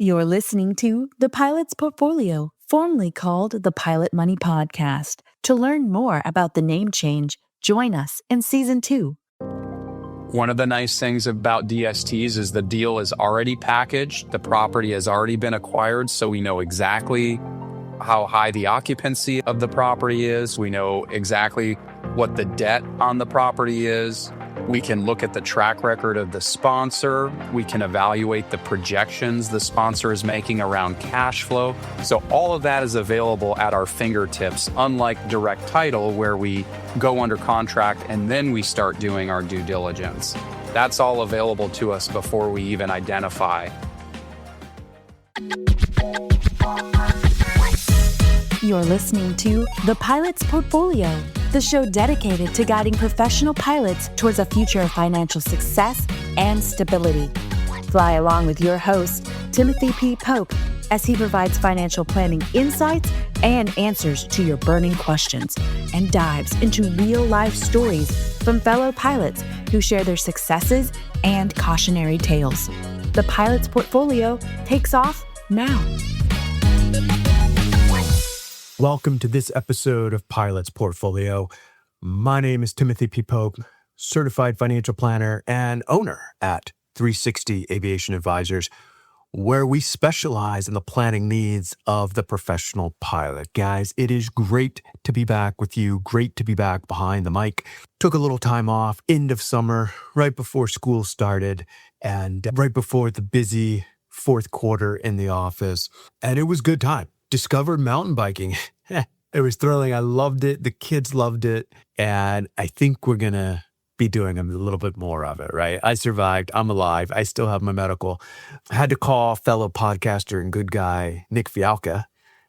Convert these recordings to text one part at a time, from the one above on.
You're listening to The Pilot's Portfolio, formerly called the Pilot Money Podcast. To learn more about the name change, join us in Season 2. One of the nice things about DSTs is the deal is already packaged. The property has already been acquired, so we know exactly how high the occupancy of the property is. We know exactly what the debt on the property is. We can look at the track record of the sponsor. We can evaluate the projections the sponsor is making around cash flow. So all of that is available at our fingertips, unlike direct title, where we go under contract and then we start doing our due diligence. That's all available to us before we even identify. You're listening to The Pilot's Portfolio, the show dedicated to guiding professional pilots towards a future of financial success and stability. Fly along with your host, Timothy P. Pope, as he provides financial planning insights and answers to your burning questions, and dives into real-life stories from fellow pilots who share their successes and cautionary tales. The Pilot's Portfolio takes off now. Welcome to this episode of Pilot's Portfolio. My name is Timothy P. Pope, certified financial planner and owner at 360 Aviation Advisors, where we specialize in the planning needs of the professional pilot. Guys, it is great to be back with you. Great to be back behind the mic. Took a little time off, end of summer, right before school started, and right before the busy fourth quarter in the office. And it was a good time. Discovered mountain biking. It was thrilling. I loved it. The kids loved it. And I think we're going to be doing a little bit more of it, right? I survived. I'm alive. I still have my medical. I had to call fellow podcaster and good guy, Nick Fialka.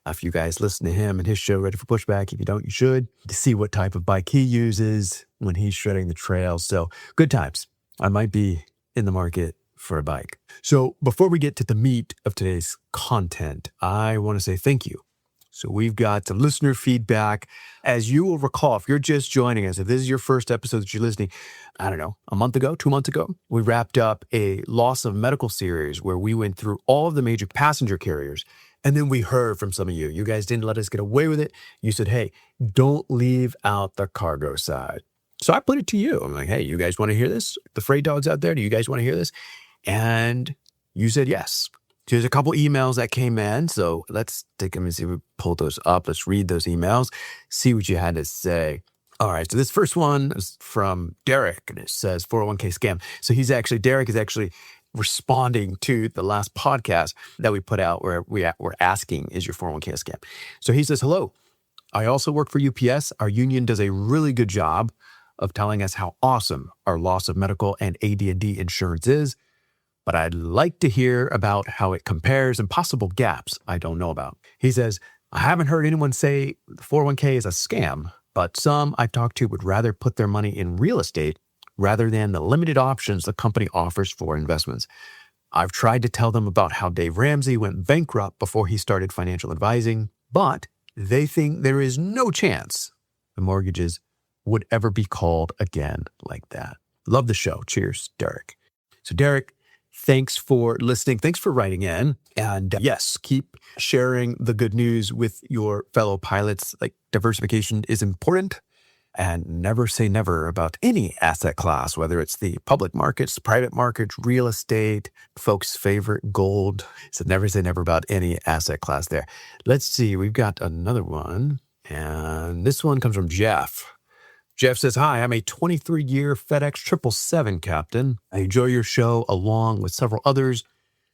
If you guys listen to him and his show, Ready for Pushback, if you don't, you should, to see what type of bike he uses when he's shredding the trails. So good times. I might be in the market for a bike. So before we get to the meat of today's content, I want to say thank you. So we've got some listener feedback. As you will recall, if you're just joining us, if this is your first episode that you're listening, I don't know, a month ago, 2 months ago, we wrapped up a loss of medical series where we went through all of the major passenger carriers. And then we heard from some of you. You guys didn't let us get away with it. You said, hey, don't leave out the cargo side. So I put it to you. I'm like, hey, you guys want to hear this? The freight dogs out there, do you guys want to hear this? And you said yes. There's a couple emails that came in. So let's take them and see if we pull those up. Let's read those emails, see what you had to say. All right. So this first one is from Derek, and it says 401k scam. So Derek is actually responding to the last podcast that we put out where we're asking, is your 401k a scam? So he says, hello, I also work for UPS. Our union does a really good job of telling us how awesome our loss of medical and AD&D insurance is. But I'd like to hear about how it compares and possible gaps I don't know about. He says, I haven't heard anyone say the 401k is a scam, but some I've talked to would rather put their money in real estate rather than the limited options the company offers for investments. I've tried to tell them about how Dave Ramsey went bankrupt before he started financial advising, but they think there is no chance the mortgages would ever be called again like that. Love the show. Cheers, Derek. So Derek, thanks for listening. Thanks for writing in. And yes, keep sharing the good news with your fellow pilots. Like, diversification is important, and never say never about any asset class, whether it's the public markets, the private markets, real estate, folks' favorite gold. So never say never about any asset class there. Let's see. We've got another one. And this one comes from Jeff. Jeff says, hi, I'm a 23-year FedEx 777 captain. I enjoy your show along with several others,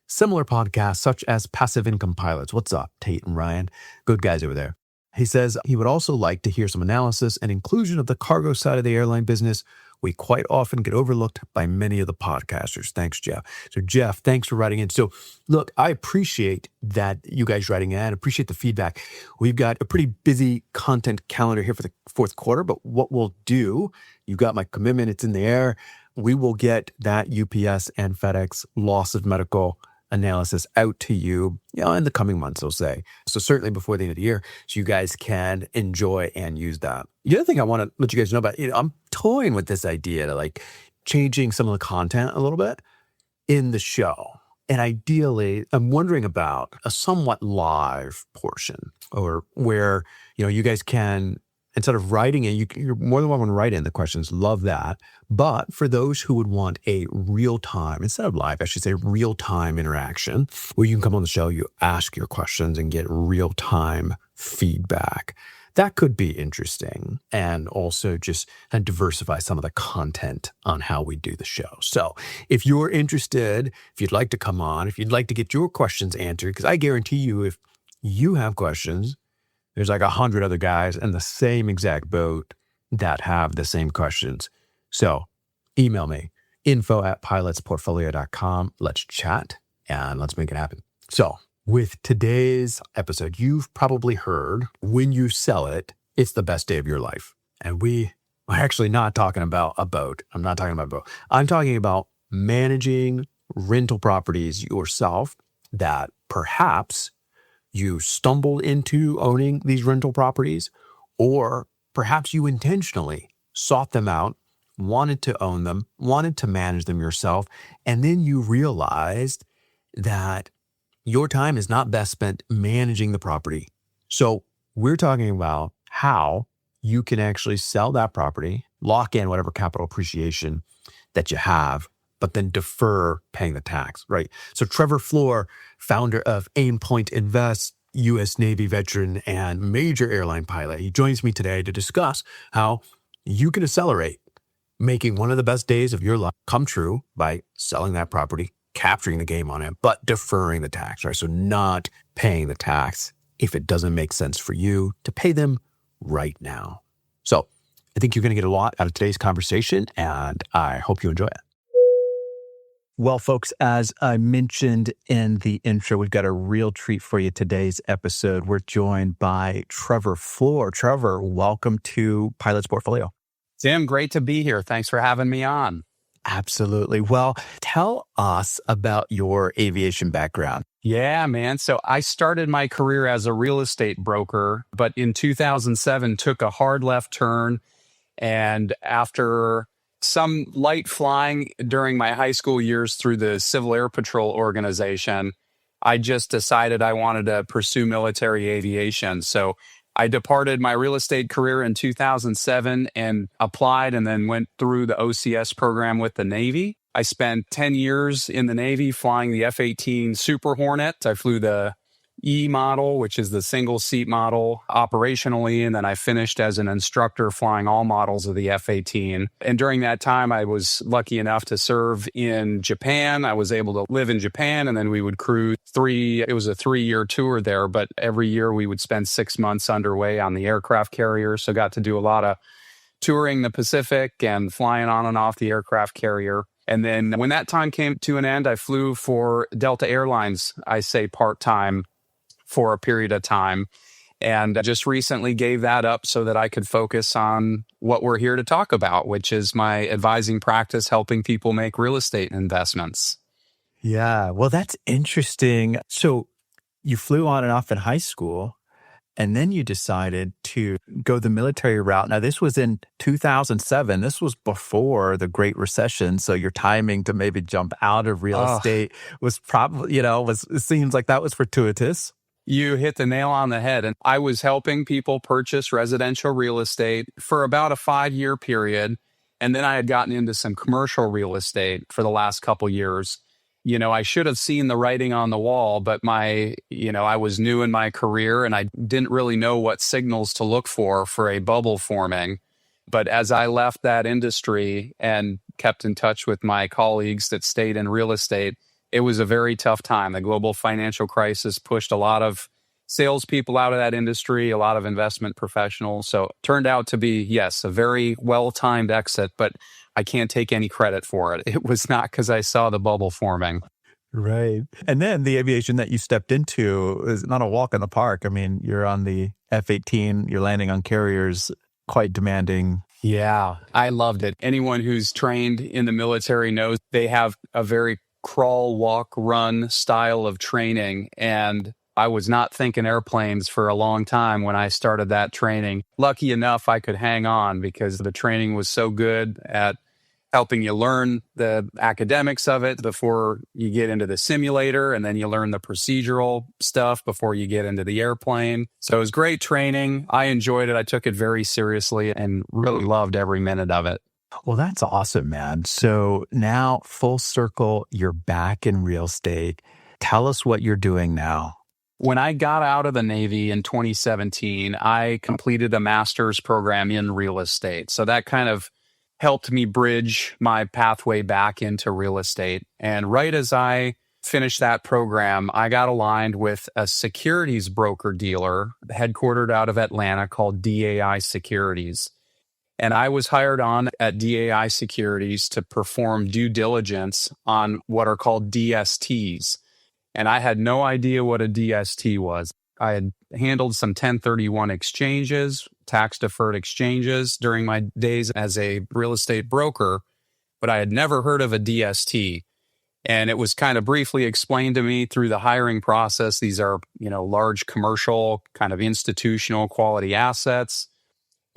similar podcasts such as Passive Income Pilots. What's up, Tate and Ryan? Good guys over there. He says he would also like to hear some analysis and inclusion of the cargo side of the airline business. We quite often get overlooked by many of the podcasters. Thanks, Jeff. So Jeff, thanks for writing in. So look, I appreciate that you guys writing in. I appreciate the feedback. We've got a pretty busy content calendar here for the fourth quarter, but what we'll do, you got my commitment, it's in the air. We will get that UPS and FedEx loss of medical analysis out to you, in the coming months, I'll say. So certainly before the end of the year, so you guys can enjoy and use that. The other thing I want to let you guys know about, I'm toying with this idea to changing some of the content a little bit in the show. And ideally, I'm wondering about a somewhat live portion, or where, you guys can, instead of writing it, you're more than welcome to write in the questions. Love that. But for those who would want a real-time, instead of live, I should say real-time interaction, where you can come on the show, you ask your questions and get real-time feedback, that could be interesting, and also just diversify some of the content on how we do the show. So if you're interested, if you'd like to come on, if you'd like to get your questions answered, because I guarantee you, if you have questions, there's like 100 other guys in the same exact boat that have the same questions. So email me, info@pilotsportfolio.com. Let's chat and let's make it happen. So with today's episode, you've probably heard, when you sell it, it's the best day of your life. And we are actually not talking about a boat. I'm not talking about a boat. I'm talking about managing rental properties yourself, that perhaps you stumbled into owning these rental properties, or perhaps you intentionally sought them out, wanted to own them, wanted to manage them yourself, and then you realized that your time is not best spent managing the property. So we're talking about how you can actually sell that property, lock in whatever capital appreciation that you have, but then defer paying the tax, right? So Trevor Flor, founder of Aimpoint Investments, U.S. Navy veteran and major airline pilot, he joins me today to discuss how you can accelerate making one of the best days of your life come true by selling that property, capturing the game on it, but deferring the tax, right? So not paying the tax if it doesn't make sense for you to pay them right now. So I think you're going to get a lot out of today's conversation, and I hope you enjoy it. Well, folks, as I mentioned in the intro, we've got a real treat for you today's episode. We're joined by Trevor Flor. Trevor, welcome to Pilot's Portfolio. Tim, great to be here. Thanks for having me on. Absolutely. Well, tell us about your aviation background. Yeah, man. So I started my career as a real estate broker, but in 2007 took a hard left turn. And after some light flying during my high school years through the Civil Air Patrol organization, I just decided I wanted to pursue military aviation. So I departed my real estate career in 2007 and applied and then went through the OCS program with the Navy. I spent 10 years in the Navy flying the F-18 Super Hornet. I flew the E model, which is the single seat model operationally. And then I finished as an instructor flying all models of the F-18. And during that time, I was lucky enough to serve in Japan. I was able to live in Japan, and then we would cruise it was a 3-year tour there, but every year we would spend 6 months underway on the aircraft carrier. So got to do a lot of touring the Pacific and flying on and off the aircraft carrier. And then when that time came to an end, I flew for Delta Airlines, I say part-time, for a period of time, and just recently gave that up so that I could focus on what we're here to talk about, which is my advising practice, helping people make real estate investments. Yeah, well, that's interesting. So you flew on and off in high school, and then you decided to go the military route. Now, this was in 2007. This was before the Great Recession. So your timing to maybe jump out of real estate was probably, it seems like that was fortuitous. You hit the nail on the head. And I was helping people purchase residential real estate for about a 5-year period. And then I had gotten into some commercial real estate for the last couple years. I should have seen the writing on the wall, but I was new in my career and I didn't really know what signals to look for a bubble forming. But as I left that industry and kept in touch with my colleagues that stayed in real estate, it was a very tough time. The global financial crisis pushed a lot of salespeople out of that industry, a lot of investment professionals. So it turned out to be, yes, a very well-timed exit, but I can't take any credit for it. It was not because I saw the bubble forming. Right. And then the aviation that you stepped into is not a walk in the park. I mean, you're on the F-18, you're landing on carriers, quite demanding. Yeah, I loved it. Anyone who's trained in the military knows they have a very crawl, walk, run style of training. And I was not thinking airplanes for a long time when I started that training. Lucky enough, I could hang on because the training was so good at helping you learn the academics of it before you get into the simulator, and then you learn the procedural stuff before you get into the airplane. So it was great training. I enjoyed it. I took it very seriously and really loved every minute of it. Well, that's awesome, man. So now, full circle, you're back in real estate. Tell us what you're doing now. When I got out of the Navy in 2017, I completed a master's program in real estate. So that kind of helped me bridge my pathway back into real estate. And right as I finished that program, I got aligned with a securities broker dealer headquartered out of Atlanta called DAI Securities. And I was hired on at DAI Securities to perform due diligence on what are called DSTs. And I had no idea what a DST was. I had handled some 1031 exchanges, tax-deferred exchanges during my days as a real estate broker, but I had never heard of a DST. And it was kind of briefly explained to me through the hiring process. These are, large commercial, kind of institutional quality assets.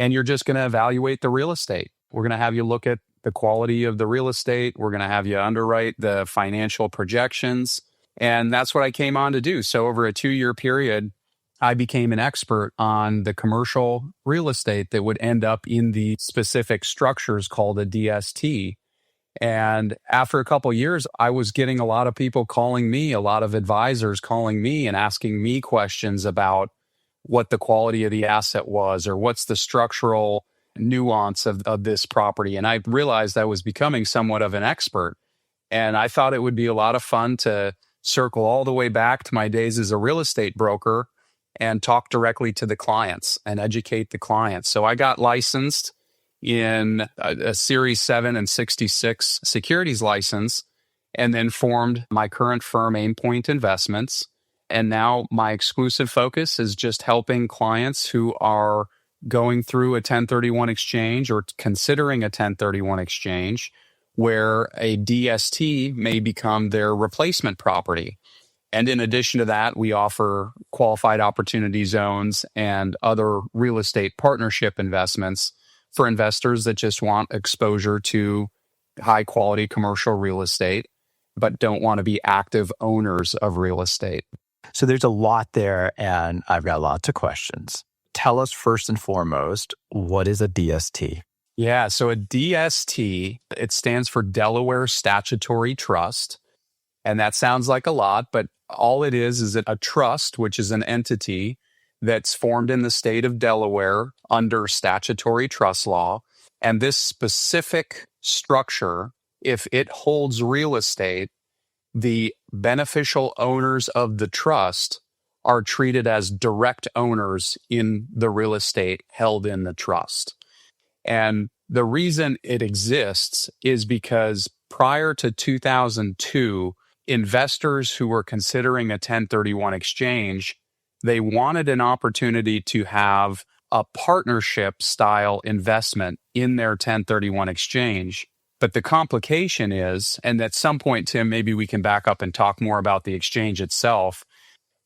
And you're just going to evaluate the real estate. We're going to have you look at the quality of the real estate. We're going to have you underwrite the financial projections. And that's what I came on to do. So over a 2-year period, I became an expert on the commercial real estate that would end up in the specific structures called a DST. And after a couple of years, I was getting a lot of people calling me, a lot of advisors calling me and asking me questions about what the quality of the asset was or what's the structural nuance of this property. And I realized I was becoming somewhat of an expert. And I thought it would be a lot of fun to circle all the way back to my days as a real estate broker and talk directly to the clients and educate the clients. So I got licensed in a Series 7 and 66 securities license, and then formed my current firm, Aimpoint Investments. And now my exclusive focus is just helping clients who are going through a 1031 exchange or considering a 1031 exchange where a DST may become their replacement property. And in addition to that, we offer qualified opportunity zones and other real estate partnership investments for investors that just want exposure to high quality commercial real estate, but don't want to be active owners of real estate. So there's a lot there, and I've got lots of questions. Tell us first and foremost, what is a DST? Yeah, so a DST, it stands for Delaware Statutory Trust. And that sounds like a lot, but all it is a trust, which is an entity that's formed in the state of Delaware under statutory trust law. And this specific structure, if it holds real estate, the beneficial owners of the trust are treated as direct owners in the real estate held in the trust. And the reason it exists is because prior to 2002, investors who were considering a 1031 exchange, they wanted an opportunity to have a partnership style investment in their 1031 exchange. But the complication is, and at some point, Tim, maybe we can back up and talk more about the exchange itself.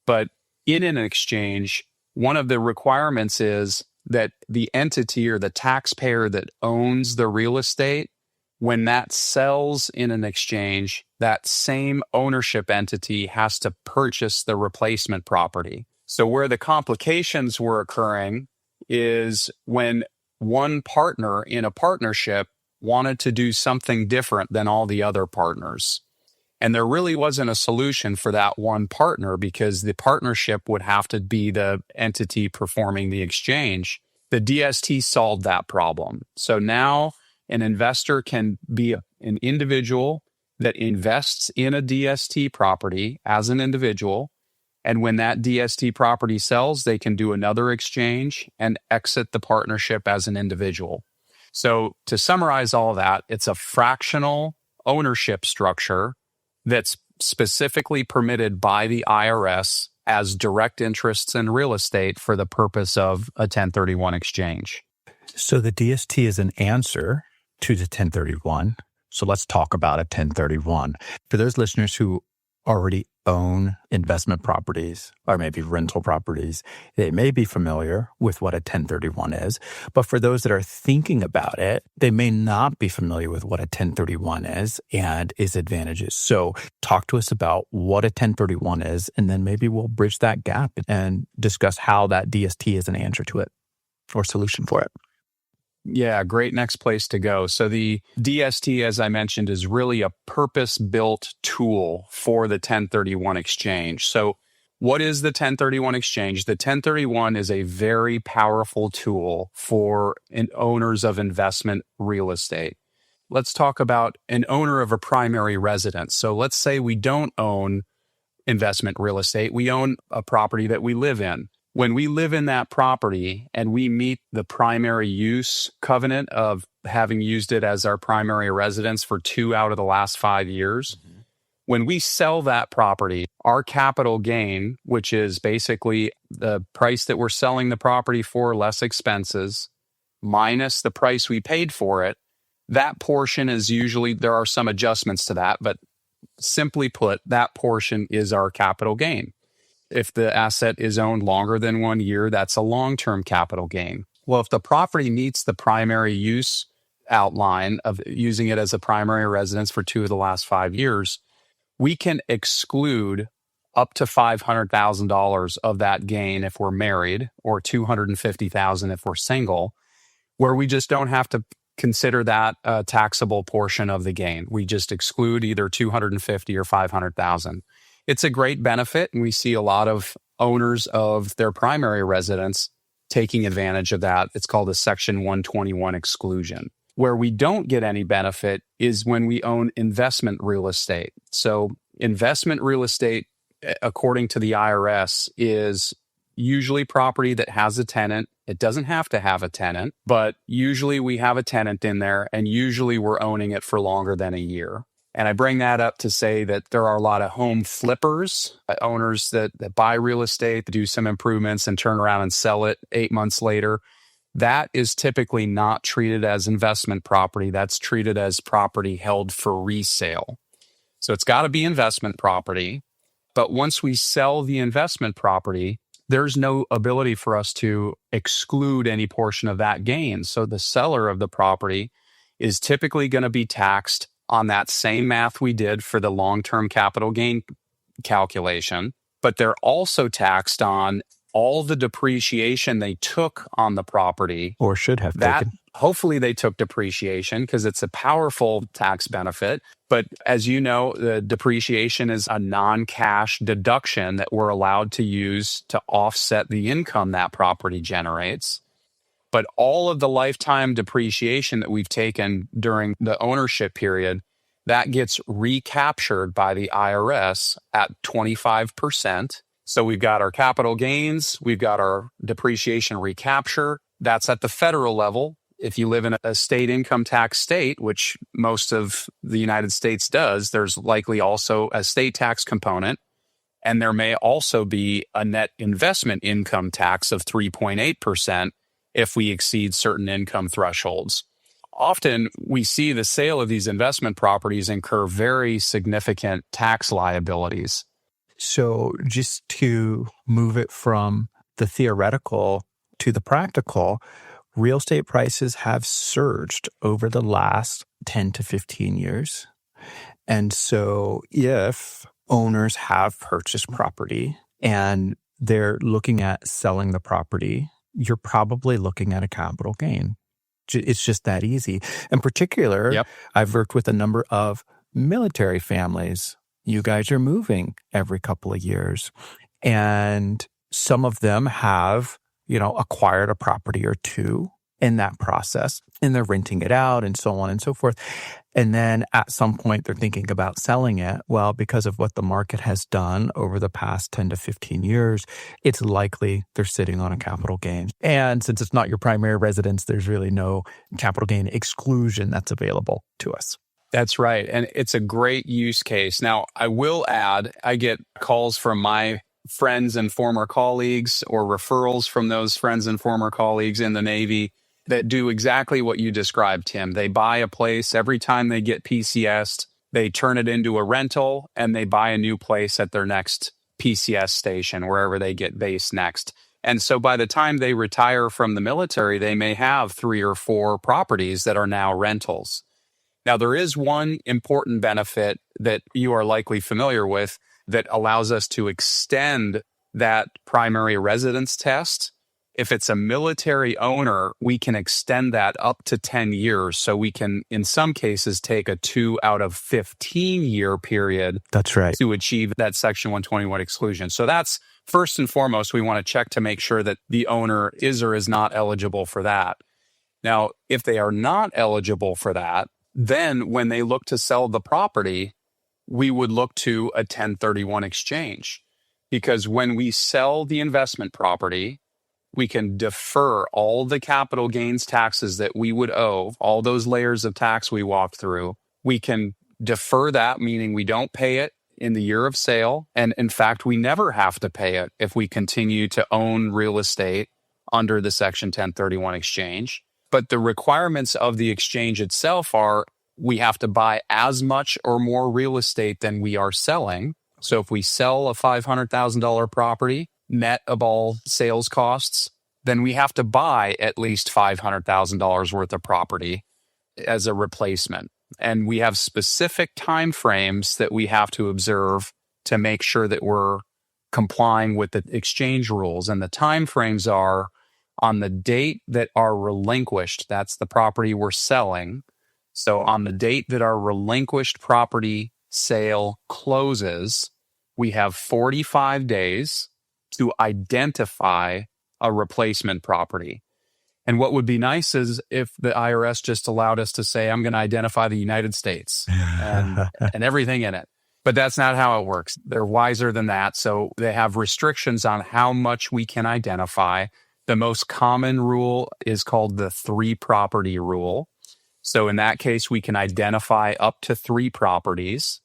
But in an exchange, one of the requirements is that the entity or the taxpayer that owns the real estate, when that sells in an exchange, that same ownership entity has to purchase the replacement property. So where the complications were occurring is when one partner in a partnership wanted to do something different than all the other partners. And there really wasn't a solution for that one partner because the partnership would have to be the entity performing the exchange. The DST solved that problem. So now an investor can be an individual that invests in a DST property as an individual. And when that DST property sells, they can do another exchange and exit the partnership as an individual. So to summarize all that, it's a fractional ownership structure that's specifically permitted by the IRS as direct interests in real estate for the purpose of a 1031 exchange. So the DST is an answer to the 1031. So let's talk about a 1031. For those listeners who already own investment properties or maybe rental properties, they may be familiar with what a 1031 is. But for those that are thinking about it, they may not be familiar with what a 1031 is and its advantages. So talk to us about what a 1031 is, and then maybe we'll bridge that gap and discuss how that DST is an answer to it or solution for it. Yeah, great next place to go. So the DST, as I mentioned, is really a purpose-built tool for the 1031 exchange. So what is the 1031 exchange? The 1031 is a very powerful tool for owners of investment real estate. Let's talk about an owner of a primary residence. So let's say we don't own investment real estate. We own a property that we live in. When we live in that property and we meet the primary use covenant of having used it as our primary residence for 2 out of the last 5 years, when we sell that property, our capital gain, which is basically the price that we're selling the property for less expenses, minus the price we paid for it, that portion is usually, there are some adjustments to that, but simply put, that portion is our capital gain. If the asset is owned longer than 1 year, that's a long-term capital gain. Well, if the property meets the primary use outline of using it as a primary residence for 2 of the last 5 years, we can exclude up to $500,000 of that gain if we're married, or $250,000 if we're single, where we just don't have to consider that a taxable portion of the gain. We just exclude either $250,000 or $500,000. It's a great benefit, and we see a lot of owners of their primary residence taking advantage of that. It's called a Section 121 exclusion. Where we don't get any benefit is when we own investment real estate. So investment real estate, according to the IRS, is usually property that has a tenant. It doesn't have to have a tenant, but usually we have a tenant in there, and usually we're owning it for longer than a year. And I bring that up to say that there are a lot of home flippers, owners that buy real estate, that do some improvements and turn around and sell it 8 months later. That is typically not treated as investment property. That's treated as property held for resale. So it's got to be investment property. But once we sell the investment property, there's no ability for us to exclude any portion of that gain. So the seller of the property is typically going to be taxed on that same math we did for the long-term capital gain calculation, but they're also taxed on all the depreciation they took on the property. Or should have taken. Hopefully they took depreciation because it's a powerful tax benefit. But as you know, the depreciation is a non-cash deduction that we're allowed to use to offset the income that property generates. But all of the lifetime depreciation that we've taken during the ownership period, that gets recaptured by the IRS at 25%. So we've got our capital gains, we've got our depreciation recapture. That's at the federal level. If you live in a state income tax state, which most of the United States does, there's likely also a state tax component. And there may also be a net investment income tax of 3.8%. if we exceed certain income thresholds. Often we see the sale of these investment properties incur very significant tax liabilities. So just to move it from the theoretical to the practical, real estate prices have surged over the last 10 to 15 years. And so if owners have purchased property and they're looking at selling the property, you're probably looking at a capital gain. It's just that easy. In particular, I've worked with a number of military families. You guys are moving every couple of years. And some of them have, acquired a property or two in that process, and they're renting it out and so on and so forth. And then at some point, they're thinking about selling it. Well, because of what the market has done over the past 10 to 15 years, it's likely they're sitting on a capital gain. And since it's not your primary residence, there's really no capital gain exclusion that's available to us. That's right. And it's a great use case. Now, I will add, I get calls from my friends and former colleagues or referrals from those friends and former colleagues in the Navy that do exactly what you described, Tim. They buy a place every time they get PCS'd. they turn it into a rental, and they buy a new place at their next PCS station, wherever they get based next. And so by the time they retire from the military, they may have 3 or 4 properties that are now rentals. Now, there is one important benefit that you are likely familiar with that allows us to extend that primary residence test. If it's a military owner, we can extend that up to 10 years. So we can, in some cases, take a 2 out of 15-year period. That's right. To achieve that Section 121 exclusion. So that's first and foremost, we want to check to make sure that the owner is or is not eligible for that. Now, if they are not eligible for that, then when they look to sell the property, we would look to a 1031 exchange. Because when we sell the investment property, we can defer all the capital gains taxes that we would owe, all those layers of tax we walked through. We can defer that, meaning we don't pay it in the year of sale. And in fact, we never have to pay it if we continue to own real estate under the Section 1031 exchange. But the requirements of the exchange itself are we have to buy as much or more real estate than we are selling. So if we sell a $500,000 property, net of all sales costs, then we have to buy at least $500,000 worth of property as a replacement. And we have specific timeframes that we have to observe to make sure that we're complying with the exchange rules. And the timeframes are on the date that are relinquished. That's the property we're selling. So on the date that our relinquished property sale closes, we have 45 days to identify a replacement property. And what would be nice is if the IRS just allowed us to say, I'm going to identify the United States and everything in it. But that's not how it works. They're wiser than that. So they have restrictions on how much we can identify. The most common rule is called the 3-property rule. So in that case, we can identify up to 3 properties.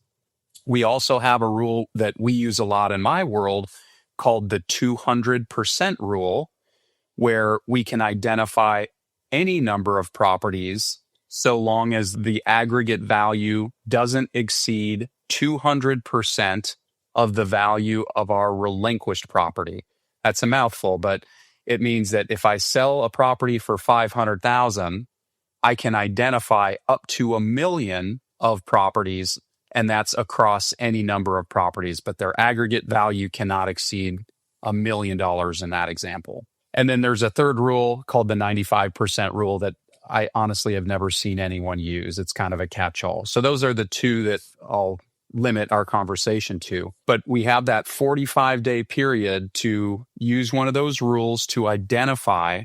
We also have a rule that we use a lot in my world called the 200% rule, where we can identify any number of properties so long as the aggregate value doesn't exceed 200% of the value of our relinquished property. That's a mouthful, but it means that if I sell a property for $500,000, I can identify up to 1 million of properties, and that's across any number of properties, but their aggregate value cannot exceed $1 million in that example. And then there's a third rule called the 95% rule that I honestly have never seen anyone use. It's kind of a catch-all. So those are the 2 that I'll limit our conversation to. But we have that 45-day period to use one of those rules to identify.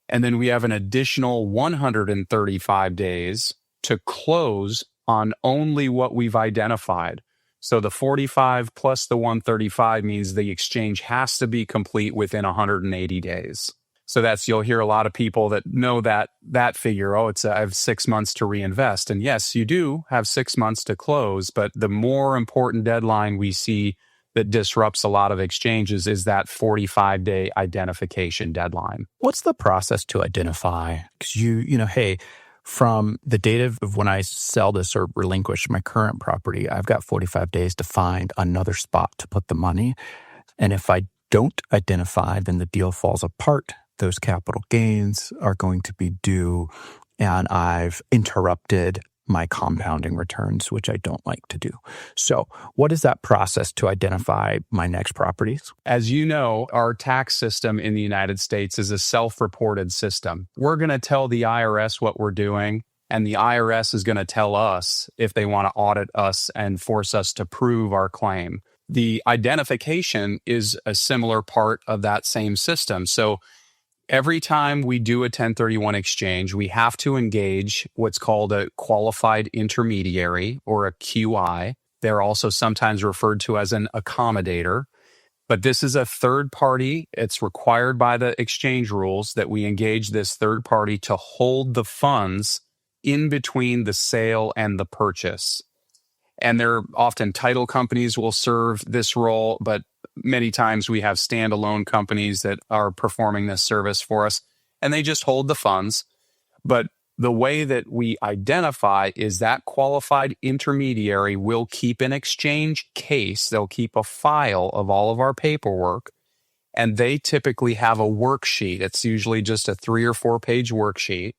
And then we have an additional 135 days to close on only what we've identified. So the 45 plus the 135 means the exchange has to be complete within 180 days. So you'll hear a lot of people that know that figure. Oh, I have 6 months to reinvest. And yes, you do have 6 months to close, but the more important deadline we see that disrupts a lot of exchanges is that 45-day identification deadline. What's the process to identify? Because hey, from the date of when I sell this or relinquish my current property, I've got 45 days to find another spot to put the money. And if I don't identify, then the deal falls apart. Those capital gains are going to be due, and I've interrupted my compounding returns, which I don't like to do. So what is that process to identify my next properties? As you know, our tax system in the United States is a self-reported system. We're going to tell the IRS what we're doing, and the IRS is going to tell us if they want to audit us and force us to prove our claim. The identification is a similar part of that same system. So every time we do a 1031 exchange, we have to engage what's called a qualified intermediary, or a QI. They're also sometimes referred to as an accommodator. But this is a third party. It's required by the exchange rules that we engage this third party to hold the funds in between the sale and the purchase. And there are often title companies will serve this role, but many times we have standalone companies that are performing this service for us, and they just hold the funds. But the way that we identify is that qualified intermediary will keep an exchange case. They'll keep a file of all of our paperwork, and they typically have a worksheet. It's usually just a 3 or 4 page worksheet.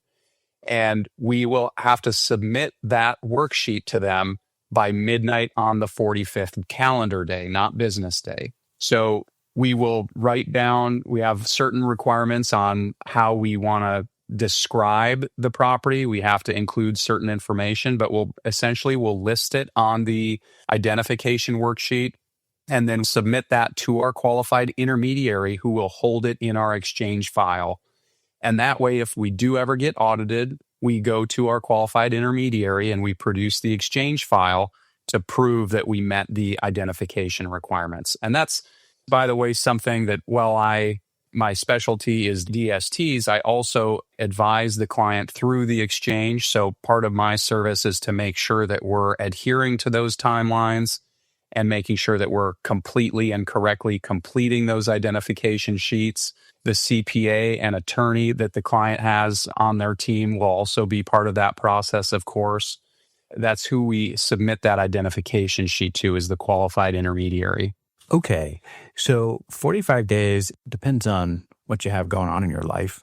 And we will have to submit that worksheet to them by midnight on the 45th calendar day, not business day. So we will write down, we have certain requirements on how we want to describe the property. We have to include certain information, but we'll list it on the identification worksheet and then submit that to our qualified intermediary who will hold it in our exchange file. And that way, if we do ever get audited, we go to our qualified intermediary and we produce the exchange file to prove that we met the identification requirements. And that's, by the way, something that my specialty is DSTs, I also advise the client through the exchange. So part of my service is to make sure that we're adhering to those timelines and making sure that we're completely and correctly completing those identification sheets. The CPA and attorney that the client has on their team will also be part of that process, of course. That's who we submit that identification sheet to, is the qualified intermediary. Okay. So 45 days depends on what you have going on in your life.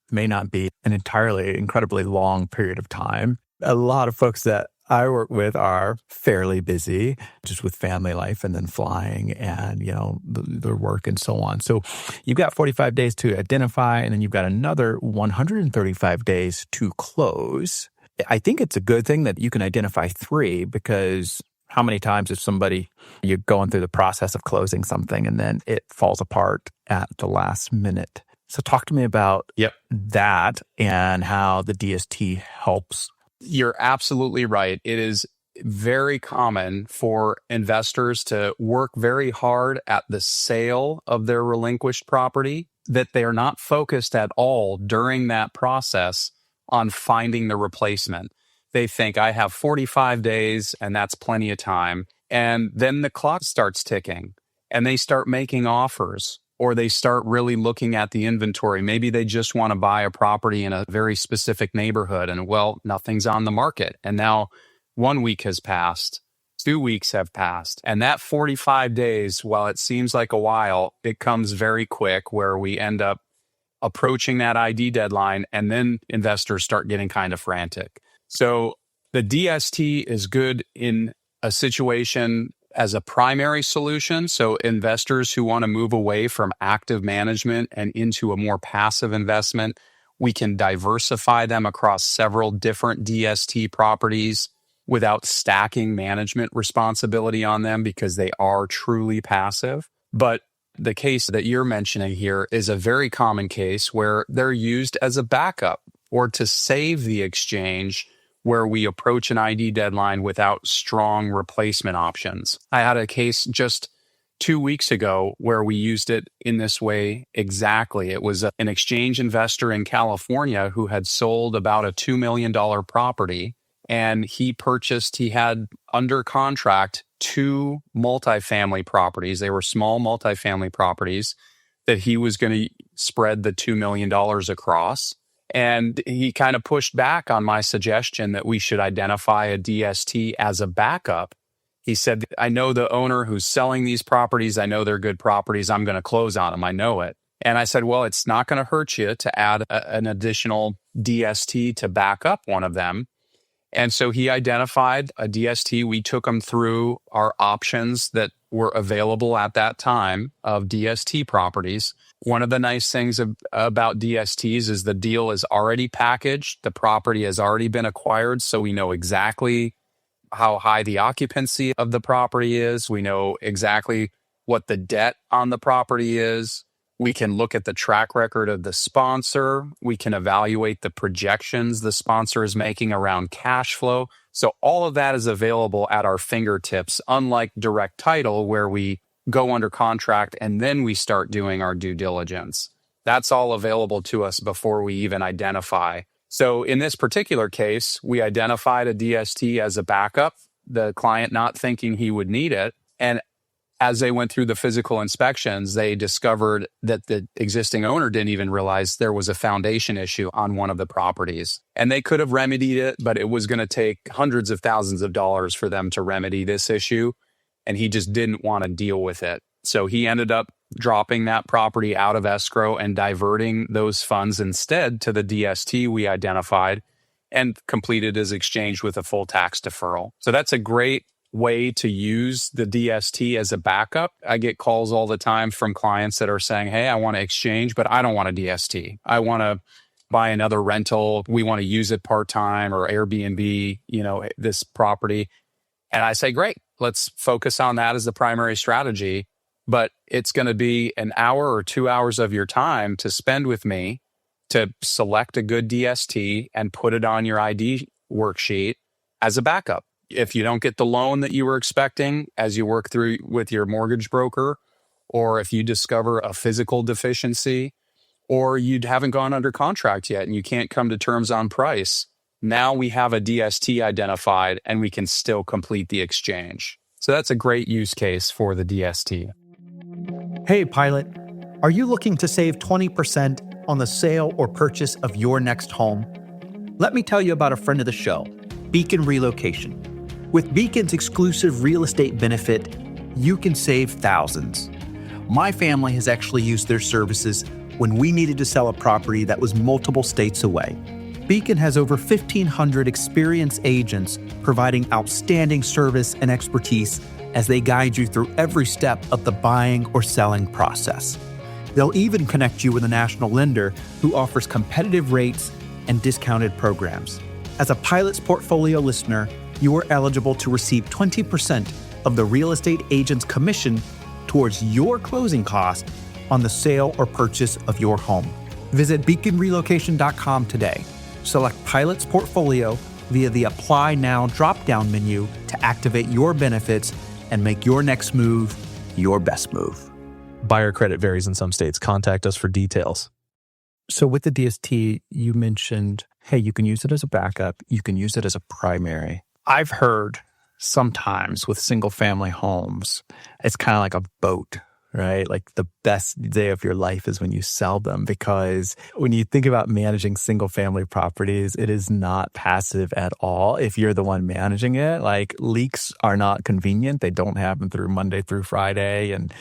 May not be an entirely incredibly long period of time. A lot of folks that I work with are fairly busy just with family life and then flying and, their work and so on. So you've got 45 days to identify, and then you've got another 135 days to close. I think it's a good thing that you can identify 3, because how many times if you're going through the process of closing something and then it falls apart at the last minute. So talk to me about that and how the DST helps. You're absolutely right. It is very common for investors to work very hard at the sale of their relinquished property, that they are not focused at all during that process on finding the replacement. They think, I have 45 days and that's plenty of time. And then the clock starts ticking and they start making offers, or they start really looking at the inventory. Maybe they just want to buy a property in a very specific neighborhood and, nothing's on the market. And now 1 week has passed, 2 weeks have passed. And that 45 days, while it seems like a while, it comes very quick, where we end up approaching that ID deadline, and then investors start getting kind of frantic. So the DST is good in a situation as a primary solution. So investors who want to move away from active management and into a more passive investment, we can diversify them across several different DST properties without stacking management responsibility on them, because they are truly passive. But the case that you're mentioning here is a very common case where they're used as a backup or to save the exchange, where we approach an ID deadline without strong replacement options. I had a case just 2 weeks ago where we used it in this way exactly. It was an exchange investor in California who had sold about a $2 million property, and he had under contract 2 multifamily properties. They were small multifamily properties that he was going to spread the $2 million across. And he kind of pushed back on my suggestion that we should identify a DST as a backup. He said, I know the owner who's selling these properties. I know they're good properties. I'm going to close on them. I know it. And I said, well, it's not going to hurt you to add an additional DST to back up one of them. And so he identified a DST. We took him through our options that were available at that time of DST properties. One of the nice things about DSTs is the deal is already packaged. The property has already been acquired, so we know exactly how high the occupancy of the property is. We know exactly what the debt on the property is. We can look at the track record of the sponsor. We can evaluate the projections the sponsor is making around cash flow. So all of that is available at our fingertips, unlike direct title, where we go under contract and then we start doing our due diligence. That's all available to us before we even identify. So in this particular case, we identified a DST as a backup, the client not thinking he would need it. And as they went through the physical inspections, they discovered that the existing owner didn't even realize there was a foundation issue on one of the properties. And they could have remedied it, but it was going to take hundreds of thousands of dollars for them to remedy this issue. And he just didn't want to deal with it. So he ended up dropping that property out of escrow and diverting those funds instead to the DST we identified and completed his exchange with a full tax deferral. So that's a great way to use the DST as a backup. I get calls all the time from clients that are saying, hey, I want to exchange, but I don't want a DST. I want to buy another rental. We want to use it part-time or Airbnb, this property. And I say, great, let's focus on that as the primary strategy. But it's going to be an hour or 2 hours of your time to spend with me to select a good DST and put it on your ID worksheet as a backup. If you don't get the loan that you were expecting as you work through with your mortgage broker, or if you discover a physical deficiency, or you haven't gone under contract yet and you can't come to terms on price, now we have a DST identified and we can still complete the exchange. So that's a great use case for the DST. Hey, Pilot, are you looking to save 20% on the sale or purchase of your next home? Let me tell you about a friend of the show, Beacon Relocation. With Beacon's exclusive real estate benefit, you can save thousands. My family has actually used their services when we needed to sell a property that was multiple states away. Beacon has over 1,500 experienced agents providing outstanding service and expertise as they guide you through every step of the buying or selling process. They'll even connect you with a national lender who offers competitive rates and discounted programs. As a Pilot's Portfolio listener, you are eligible to receive 20% of the real estate agent's commission towards your closing cost on the sale or purchase of your home. Visit beaconrelocation.com today. Select Pilot's Portfolio via the Apply Now drop-down menu to activate your benefits and make your next move your best move. Buyer credit varies in some states. Contact us for details. So with the DST, you mentioned, hey, you can use it as a backup. You can use it as a primary. I've heard sometimes with single family homes, it's kind of like a boat, right? Like the best day of your life is when you sell them, because when you think about managing single family properties, it is not passive at all. If you're the one managing it, like leaks are not convenient. They don't happen through Monday through Friday, and,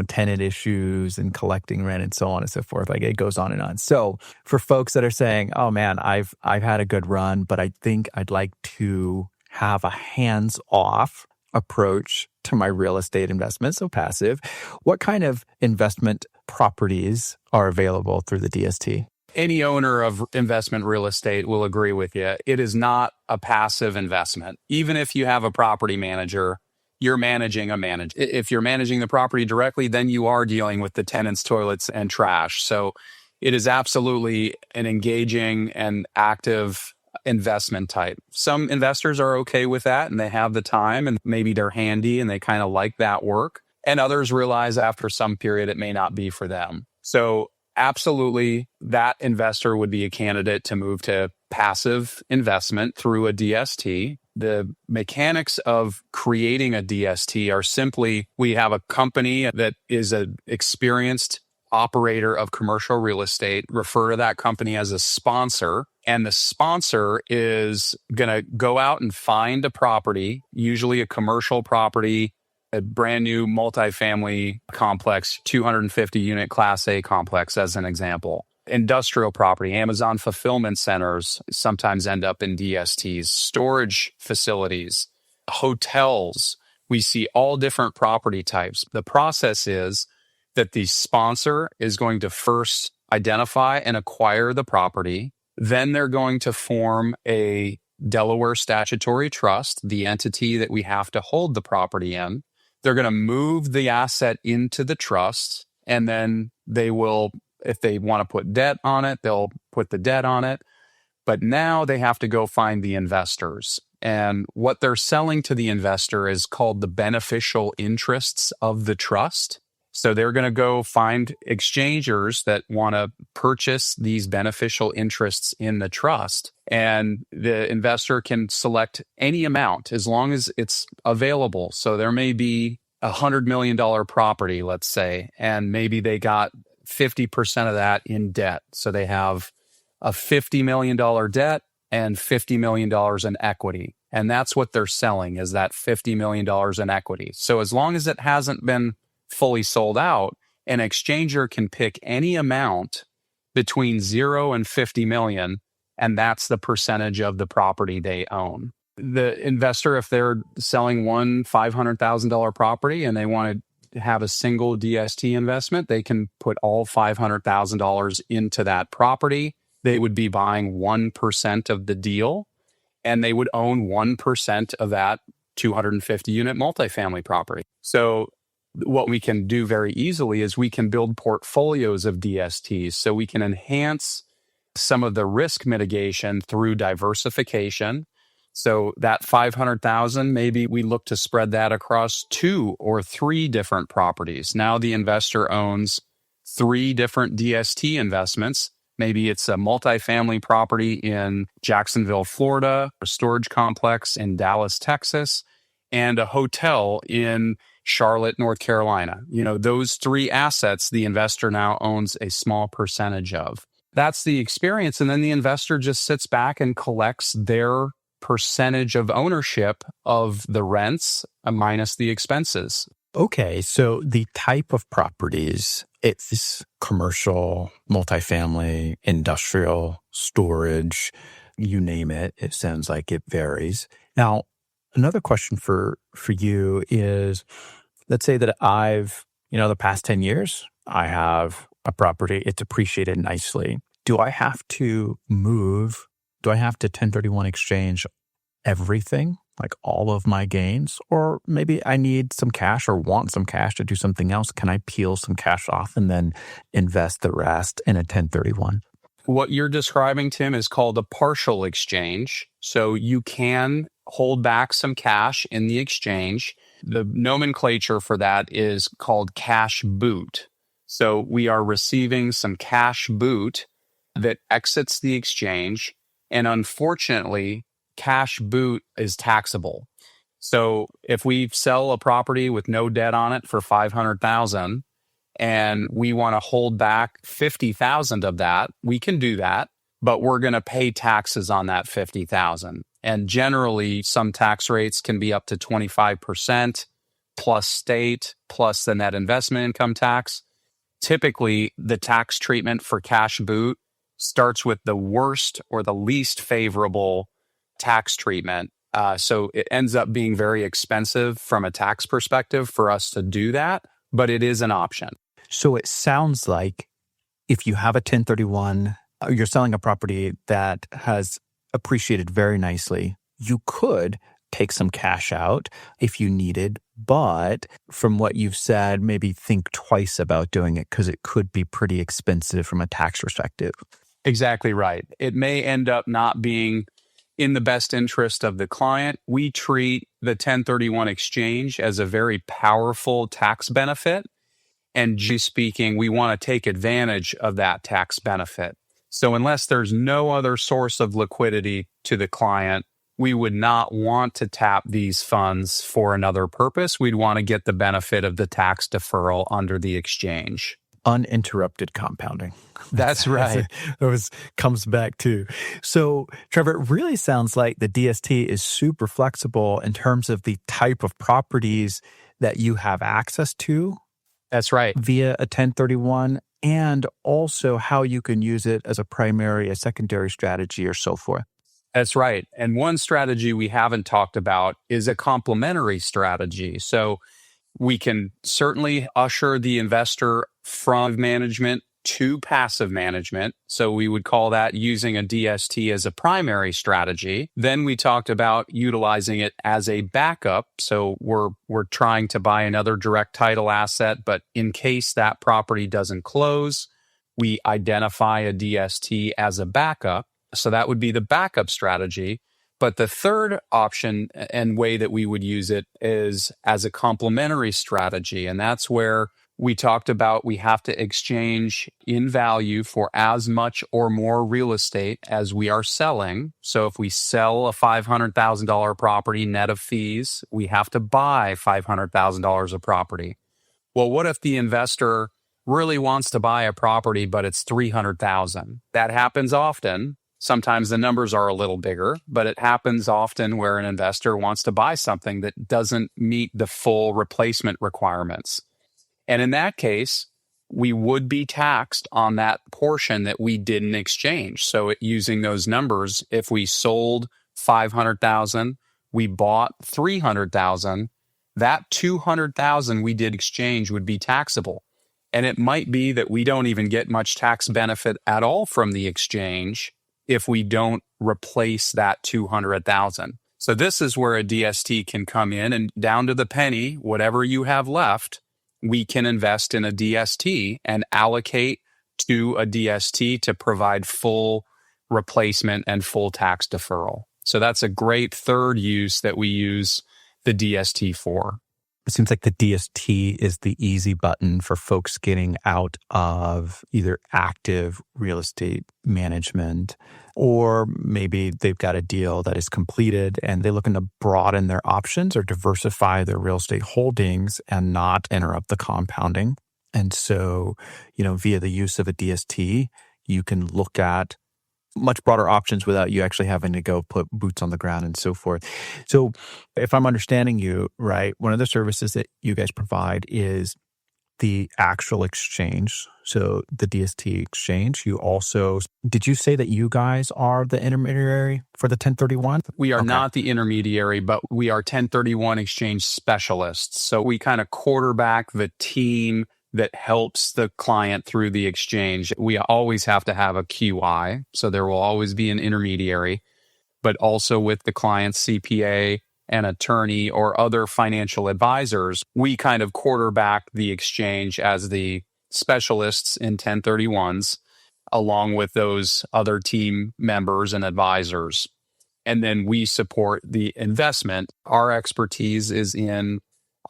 tenant issues and collecting rent and so on and so forth. Like it goes on and on. So for folks that are saying, oh man, I've had a good run, but I think I'd like to have a hands-off approach to my real estate investment, so passive. What kind of investment properties are available through the DST? Any owner of investment real estate will agree with you. It is not a passive investment. Even if you have a property manager, you're managing a manager. If you're managing the property directly, then you are dealing with the tenants, toilets, and trash. So it is absolutely an engaging and active investment type. Some investors are okay with that and they have the time and maybe they're handy and they kind of like that work. And others realize after some period it may not be for them. So absolutely, that investor would be a candidate to move to passive investment through a DST. The mechanics of creating a DST are simply, we have a company that is an experienced operator of commercial real estate, refer to that company as a sponsor. And the sponsor is going to go out and find a property, usually a commercial property, a brand new multifamily complex, 250 unit Class A complex as an example. Industrial property, Amazon fulfillment centers sometimes end up in DSTs, storage facilities, hotels. We see all different property types. The process is that the sponsor is going to first identify and acquire the property. Then they're going to form a Delaware Statutory Trust, the entity that we have to hold the property in. They're going to move the asset into the trust, and then they will, if they want to put debt on it, they'll put the debt on it. But now they have to go find the investors. And what they're selling to the investor is called the beneficial interests of the trust. So they're going to go find exchangers that want to purchase these beneficial interests in the trust. And the investor can select any amount as long as it's available. So there may be $100 million property, let's say, and maybe they got 50% of that in debt. So they have a $50 million debt and $50 million in equity. And that's what they're selling, is that $50 million in equity. So as long as it hasn't been fully sold out, an exchanger can pick any amount between 0 and 50 million, and that's the percentage of the property they own. The investor, if they're selling one $500,000 property and they want to have a single DST investment, they can put all $500,000 into that property. They would be buying 1% of the deal, and they would own 1% of that 250-unit multifamily property. So what we can do very easily is we can build portfolios of DSTs. So we can enhance some of the risk mitigation through diversification. So that 500,000, maybe we look to spread that across 2 or 3 different properties. Now the investor owns 3 different DST investments. Maybe it's a multifamily property in Jacksonville, Florida, a storage complex in Dallas, Texas, and a hotel in Charlotte, North Carolina. Those 3 assets, the investor now owns a small percentage of. That's the experience. And then the investor just sits back and collects their percentage of ownership of the rents minus the expenses. Okay, so the type of properties, it's commercial, multifamily, industrial, storage, you name it. It sounds like it varies. Now, another question for you is, let's say that I've, the past 10 years, I have a property, it's appreciated nicely. Do I have to 1031 exchange everything, like all of my gains? Or maybe I need some cash or want some cash to do something else. Can I peel some cash off and then invest the rest in a 1031? What you're describing, Tim, is called a partial exchange. So you can hold back some cash in the exchange. The nomenclature for that is called cash boot. So we are receiving some cash boot that exits the exchange. And unfortunately, cash boot is taxable. So if we sell a property with no debt on it for $500,000 and we want to hold back $50,000 of that, we can do that, but we're going to pay taxes on that $50,000. And generally, some tax rates can be up to 25% plus state plus the net investment income tax. Typically, the tax treatment for cash boot starts with the worst or the least favorable tax treatment. So it ends up being very expensive from a tax perspective for us to do that, but it is an option. So it sounds like if you have a 1031, you're selling a property that has appreciated very nicely, you could take some cash out if you needed, but from what you've said, maybe think twice about doing it because it could be pretty expensive from a tax perspective. Exactly right. It may end up not being in the best interest of the client. We treat the 1031 exchange as a very powerful tax benefit. And generally speaking, we want to take advantage of that tax benefit. So unless there's no other source of liquidity to the client, we would not want to tap these funds for another purpose. We'd want to get the benefit of the tax deferral under the exchange. Uninterrupted compounding. That's right. It comes back to. So, Trevor, it really sounds like the DST is super flexible in terms of the type of properties that you have access to. That's right. Via a 1031, and also how you can use it as a primary, a secondary strategy, or so forth. That's right. And one strategy we haven't talked about is a complementary strategy. So we can certainly usher the investor from management to passive management. So we would call that using a DST as a primary strategy. Then we talked about utilizing it as a backup. So we're trying to buy another direct title asset, but in case that property doesn't close, we identify a DST as a backup. So that would be the backup strategy. But the third option and way that we would use it is as a complementary strategy. And that's where We talked about we have to exchange in value for as much or more real estate as we are selling. So if we sell a $500,000 property net of fees, we have to buy $500,000 of property. Well, what if the investor really wants to buy a property, but it's $300,000? That happens often. Sometimes the numbers are a little bigger, but it happens often where an investor wants to buy something that doesn't meet the full replacement requirements. And in that case, we would be taxed on that portion that we didn't exchange. So using those numbers, if we sold 500,000, we bought 300,000, that 200,000 we did exchange would be taxable. And it might be that we don't even get much tax benefit at all from the exchange if we don't replace that 200,000. So this is where a DST can come in, and down to the penny, whatever you have left, we can invest in a DST and allocate to a DST to provide full replacement and full tax deferral. So that's a great third use that we use the DST for. It seems like the DST is the easy button for folks getting out of either active real estate management, or maybe they've got a deal that is completed and they're looking to broaden their options or diversify their real estate holdings and not interrupt the compounding. And so, via the use of a DST, you can look at much broader options without you actually having to go put boots on the ground and so forth. So if I'm understanding you right, one of the services that you guys provide is the actual exchange. So the DST exchange. You also, did you say that you guys are the intermediary for the 1031? We are not the intermediary, but we are 1031 exchange specialists. So we kind of quarterback the team that helps the client through the exchange. We always have to have a QI, so there will always be an intermediary, but also with the client's CPA, an attorney, or other financial advisors, we kind of quarterback the exchange as the specialists in 1031s, along with those other team members and advisors. And then we support the investment. Our expertise is in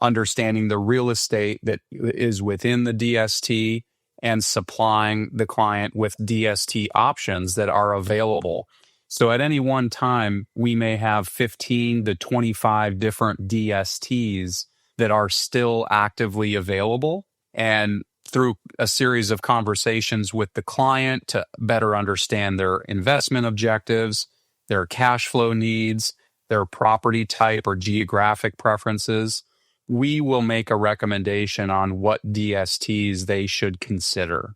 understanding the real estate that is within the DST and supplying the client with DST options that are available. So at any one time, we may have 15 to 25 different DSTs that are still actively available. And through a series of conversations with the client to better understand their investment objectives, their cash flow needs, their property type or geographic preferences, we will make a recommendation on what DSTs they should consider.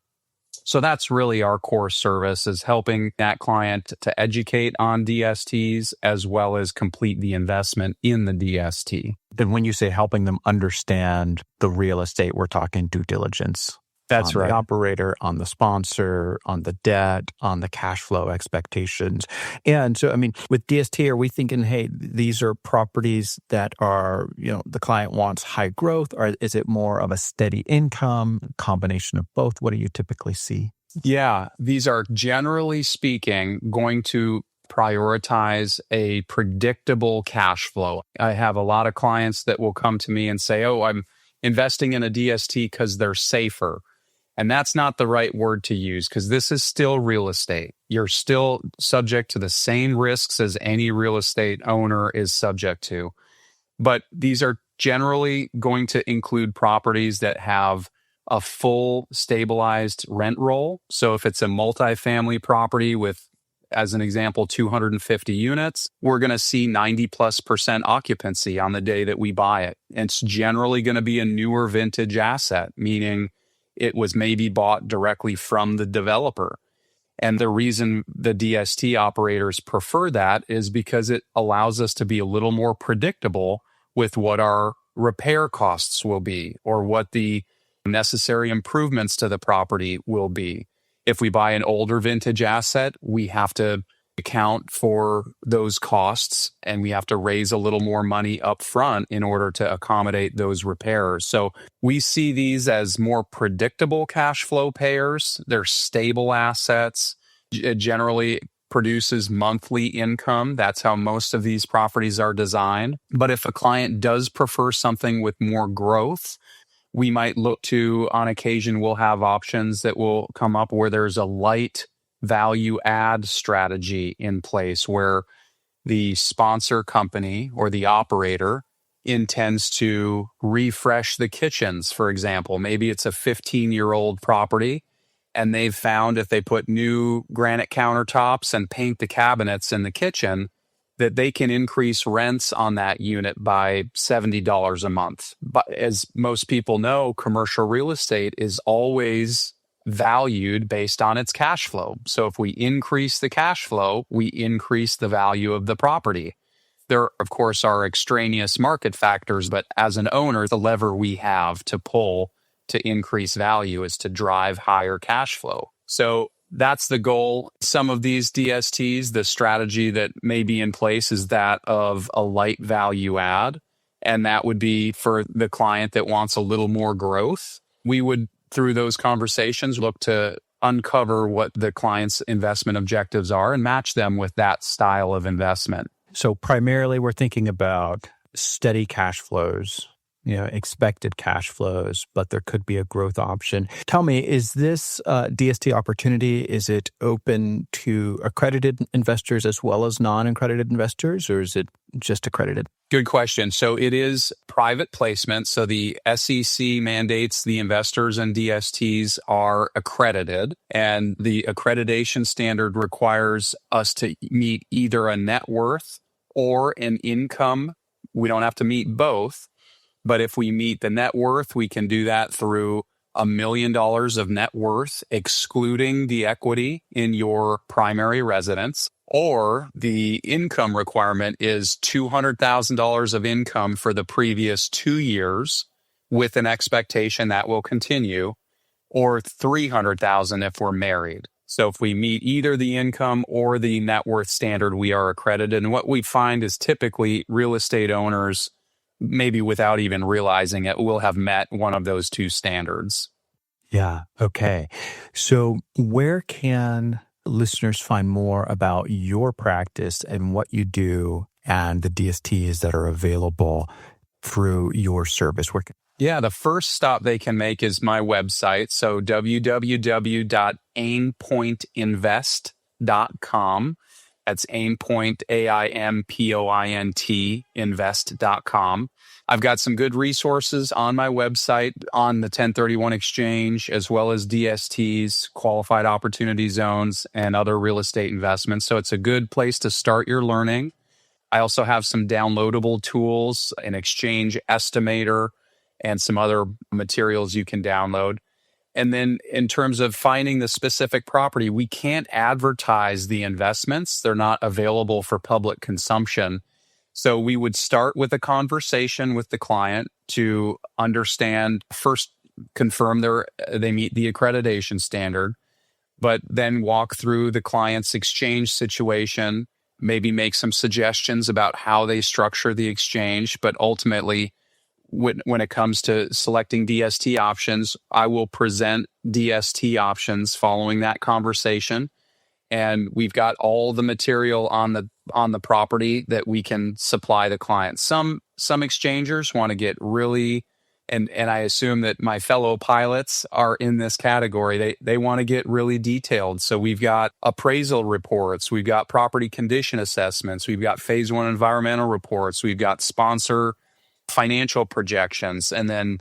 So that's really our core service, is helping that client to educate on DSTs as well as complete the investment in the DST. Then when you say helping them understand the real estate, we're talking due diligence. That's on right. The operator, on the sponsor, on the debt, on the cash flow expectations. And so, with DST, are we thinking, hey, these are properties that are, the client wants high growth, or is it more of a steady income, combination of both? What do you typically see? Yeah, these are generally speaking going to prioritize a predictable cash flow. I have a lot of clients that will come to me and say, oh, I'm investing in a DST because they're safer. And that's not the right word to use, because this is still real estate. You're still subject to the same risks as any real estate owner is subject to. But these are generally going to include properties that have a full stabilized rent roll. So if it's a multifamily property with, as an example, 250 units, we're going to see 90+% occupancy on the day that we buy it. And it's generally going to be a newer vintage asset, meaning it was maybe bought directly from the developer. And the reason the DST operators prefer that is because it allows us to be a little more predictable with what our repair costs will be or what the necessary improvements to the property will be. If we buy an older vintage asset, we have to account for those costs and we have to raise a little more money up front in order to accommodate those repairs. So we see these as more predictable cash flow payers. They're stable assets. It generally produces monthly income. That's how most of these properties are designed. But if a client does prefer something with more growth, we might look to, on occasion, we'll have options that will come up where there's a light value add strategy in place where the sponsor company or the operator intends to refresh the kitchens, for example. Maybe it's a 15-year-old property, and they've found if they put new granite countertops and paint the cabinets in the kitchen, that they can increase rents on that unit by $70 a month. But as most people know, commercial real estate is always valued based on its cash flow. So if we increase the cash flow, we increase the value of the property. There, of course, are extraneous market factors, but as an owner, the lever we have to pull to increase value is to drive higher cash flow. So that's the goal. Some of these DSTs, the strategy that may be in place is that of a light value add, and that would be for the client that wants a little more growth. We would, through those conversations, look to uncover what the client's investment objectives are and match them with that style of investment. So primarily we're thinking about steady cash flows, expected cash flows, but there could be a growth option. Tell me, is this DST opportunity, is it open to accredited investors as well as non-accredited investors, or is it just accredited? Good question. So it is private placement. So the SEC mandates the investors and DSTs are accredited, and the accreditation standard requires us to meet either a net worth or an income. We don't have to meet both, but if we meet the net worth, we can do that through $1 million of net worth, excluding the equity in your primary residence. Or the income requirement is $200,000 of income for the previous 2 years with an expectation that will continue, or $300,000 if we're married. So if we meet either the income or the net worth standard, we are accredited. And what we find is typically real estate owners, maybe without even realizing it, will have met one of those two standards. Yeah. Okay. So where can listeners find more about your practice and what you do and the DSTs that are available through your service? Yeah, the first stop they can make is my website. So www.aimpointinvest.com. That's Aimpoint, AIMPOINT, invest.com. I've got some good resources on my website on the 1031 exchange, as well as DSTs, qualified opportunity zones, and other real estate investments. So it's a good place to start your learning. I also have some downloadable tools, an exchange estimator, and some other materials you can download. And then in terms of finding the specific property, we can't advertise the investments. They're not available for public consumption. So we would start with a conversation with the client to understand, first confirm they meet the accreditation standard, but then walk through the client's exchange situation, maybe make some suggestions about how they structure the exchange. But ultimately, when it comes to selecting DST options, I will present DST options following that conversation. And we've got all the material on the property that we can supply the client. Some exchangers want to get really, and I assume that my fellow pilots are in this category. They want to get really detailed. So we've got appraisal reports, we've got property condition assessments, we've got phase 1 environmental reports, we've got sponsor financial projections, and then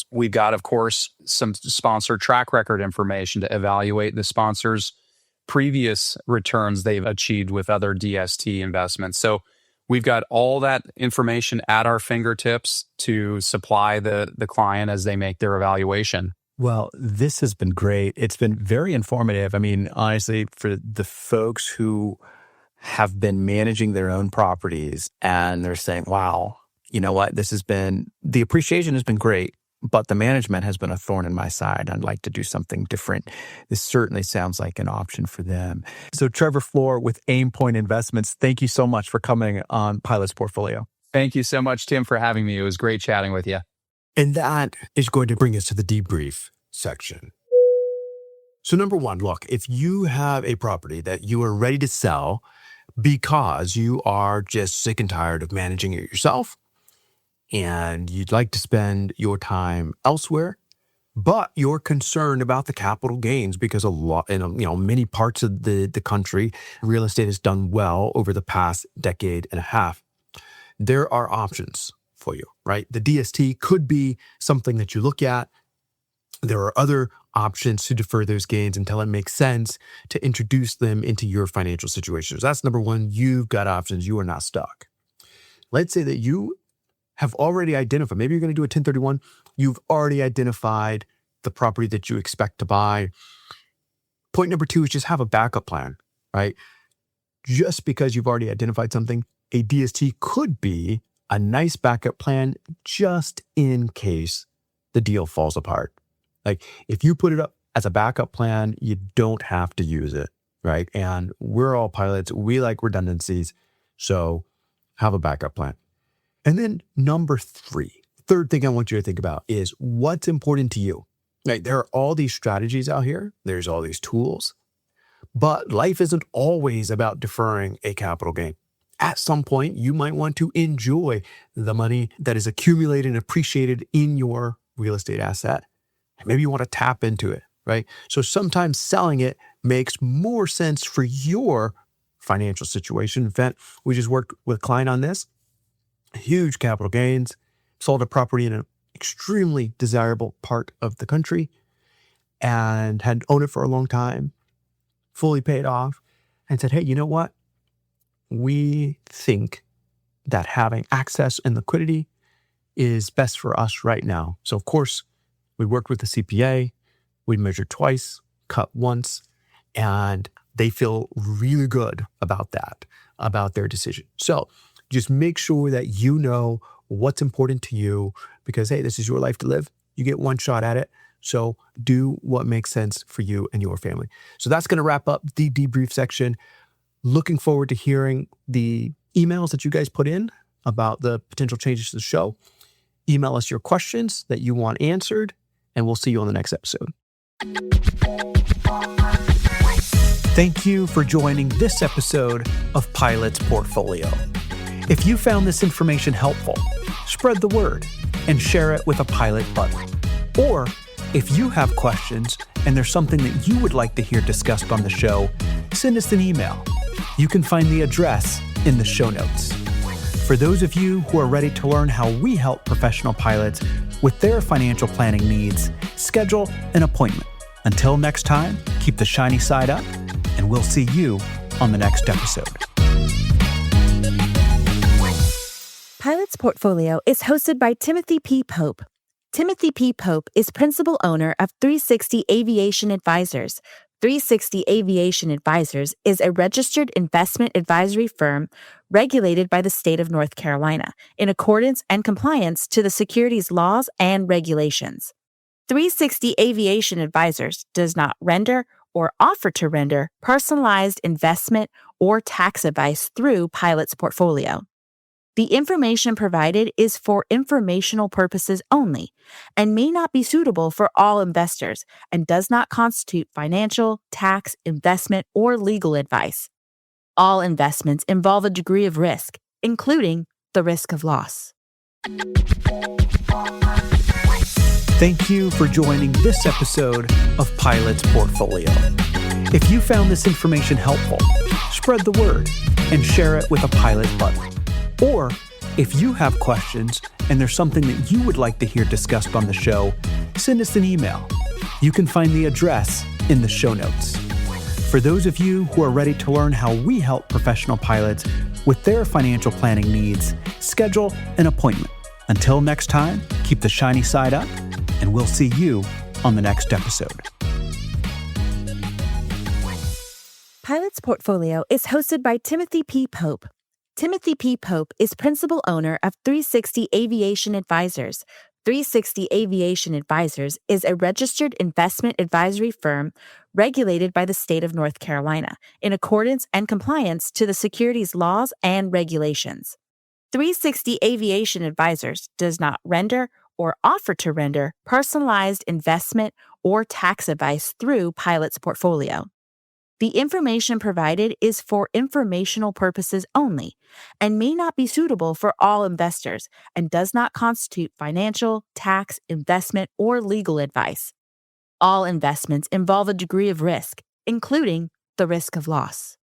we've got, of course, some sponsor track record information to evaluate the sponsor's previous returns they've achieved with other DST investments. So we've got all that information at our fingertips to supply the client as they make their evaluation. Well, this has been great. It's been very informative. I mean, honestly, for the folks who have been managing their own properties and they're saying, wow, you know what, the appreciation has been great, but the management has been a thorn in my side. I'd like to do something different. This certainly sounds like an option for them. So Trevor Flor with Aimpoint Investments, thank you so much for coming on Pilot's Portfolio. Thank you so much, Tim, for having me. It was great chatting with you. And that is going to bring us to the debrief section. So number one, look, if you have a property that you are ready to sell because you are just sick and tired of managing it yourself, and you'd like to spend your time elsewhere, but you're concerned about the capital gains because many parts of the country, real estate has done well over the past decade and a half. There are options for you, right? The DST could be something that you look at. There are other options to defer those gains until it makes sense to introduce them into your financial situation. So that's number one. You've got options. You are not stuck. Let's say that you have already identified, maybe you're going to do a 1031. You've already identified the property that you expect to buy. Point number two is just have a backup plan, right? Just because you've already identified something, a DST could be a nice backup plan just in case the deal falls apart. Like if you put it up as a backup plan, you don't have to use it, right? And we're all pilots. We like redundancies. So have a backup plan. And then number three, third thing I want you to think about is what's important to you. Right? There are all these strategies out here. There's all these tools, but life isn't always about deferring a capital gain. At some point, you might want to enjoy the money that is accumulated and appreciated in your real estate asset. Maybe you want to tap into it, right? So sometimes selling it makes more sense for your financial situation. In fact, we just worked with a client on this. Huge capital gains, sold a property in an extremely desirable part of the country and had owned it for a long time, fully paid off, and said, hey, you know what? We think that having access and liquidity is best for us right now. So of course, we worked with the CPA, we measured twice, cut once, and they feel really good about that, about their decision. So just make sure that you know what's important to you because, hey, this is your life to live. You get one shot at it. So do what makes sense for you and your family. So that's going to wrap up the debrief section. Looking forward to hearing the emails that you guys put in about the potential changes to the show. Email us your questions that you want answered, and we'll see you on the next episode. Thank you for joining this episode of Pilot's Portfolio. If you found this information helpful, spread the word and share it with a pilot buddy. Or if you have questions and there's something that you would like to hear discussed on the show, send us an email. You can find the address in the show notes. For those of you who are ready to learn how we help professional pilots with their financial planning needs, schedule an appointment. Until next time, keep the shiny side up, and we'll see you on the next episode. Pilot's Portfolio is hosted by Timothy P. Pope. Timothy P. Pope is principal owner of 360 Aviation Advisors. 360 Aviation Advisors is a registered investment advisory firm regulated by the state of North Carolina in accordance and compliance to the securities laws and regulations. 360 Aviation Advisors does not render or offer to render personalized investment or tax advice through Pilot's Portfolio. The information provided is for informational purposes only and may not be suitable for all investors and does not constitute financial, tax, investment, or legal advice. All investments involve a degree of risk, including the risk of loss. Thank you for joining this episode of Pilot's Portfolio. If you found this information helpful, spread the word and share it with a pilot buddy. Or if you have questions and there's something that you would like to hear discussed on the show, send us an email. You can find the address in the show notes. For those of you who are ready to learn how we help professional pilots with their financial planning needs, schedule an appointment. Until next time, keep the shiny side up, and we'll see you on the next episode. Pilot's Portfolio is hosted by Timothy P. Pope. Timothy P. Pope is principal owner of 360 Aviation Advisors. 360 Aviation Advisors is a registered investment advisory firm regulated by the state of North Carolina in accordance and compliance to the securities laws and regulations. 360 Aviation Advisors does not render or offer to render personalized investment or tax advice through Pilot's Portfolio. The information provided is for informational purposes only and may not be suitable for all investors and does not constitute financial, tax, investment, or legal advice. All investments involve a degree of risk, including the risk of loss.